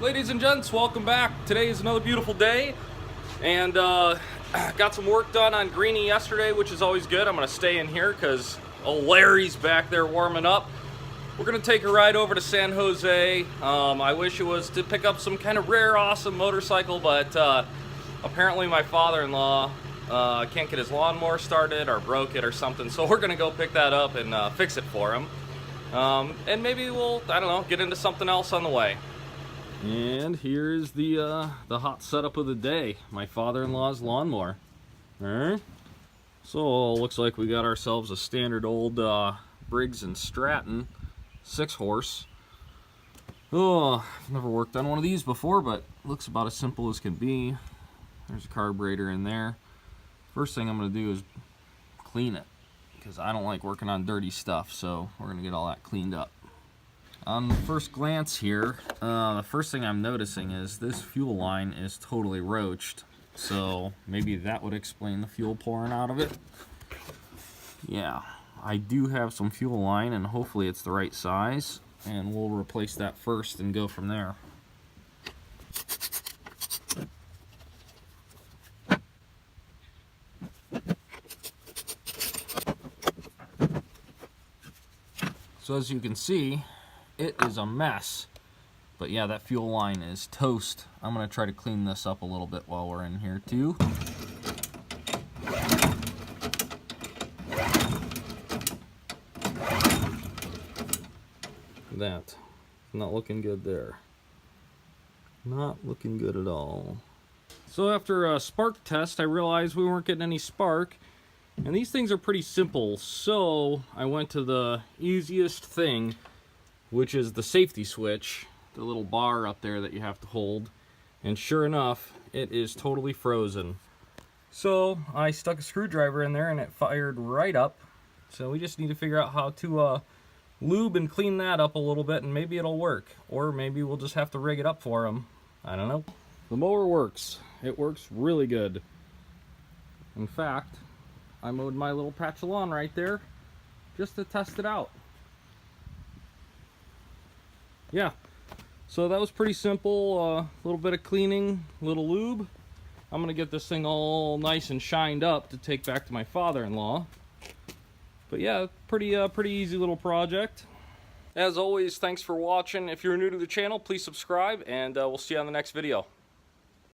Ladies and gents, welcome back. Today is another beautiful day, and got some work done on Greenie yesterday, which is always good. I'm going to stay in here because old Larry's back there warming up. We're going to take a ride over to San Jose. I wish it was to pick up some kind of rare, awesome motorcycle, but apparently my father-in-law can't get his lawnmower started or broke it or something, so we're going to go pick that up and fix it for him. And maybe we'll, I don't know, get into something else on the way. And here's the hot setup of the day, my father-in-law's lawnmower. Alright, so looks like we got ourselves a standard old Briggs & Stratton 6-horse. Oh, I've never worked on one of these before, but looks about as simple as can be. There's a carburetor in there. First thing I'm going to do is clean it, because I don't like working on dirty stuff, so we're going to get all that cleaned up. On the first glance here, the first thing I'm noticing is this fuel line is totally roached, so maybe that would explain the fuel pouring out of it. Yeah, I do have some fuel line, and hopefully it's the right size, and we'll replace that first and go from there. So as you can see, it is a mess, but yeah, that fuel line is toast. I'm going to try to clean this up a little bit while we're in here too. That, not looking good there. Not looking good at all. So after a spark test, I realized we weren't getting any spark. And these things are pretty simple, so I went to the easiest thing, which is the safety switch, the little bar up there that you have to hold. And sure enough, it is totally frozen. So I stuck a screwdriver in there and it fired right up. So we just need to figure out how to lube and clean that up a little bit, and maybe it'll work. Or maybe we'll just have to rig it up for them. I don't know. The mower works. It works really good. In fact, I mowed my little patch of lawn right there just to test it out. Yeah, so that was pretty simple. A little bit of cleaning, little lube. I'm gonna get this thing all nice and shined up to take back to my father-in-law. But yeah, pretty easy little project. As always, thanks for watching. If you're new to the channel, please subscribe, and we'll see you on the next video.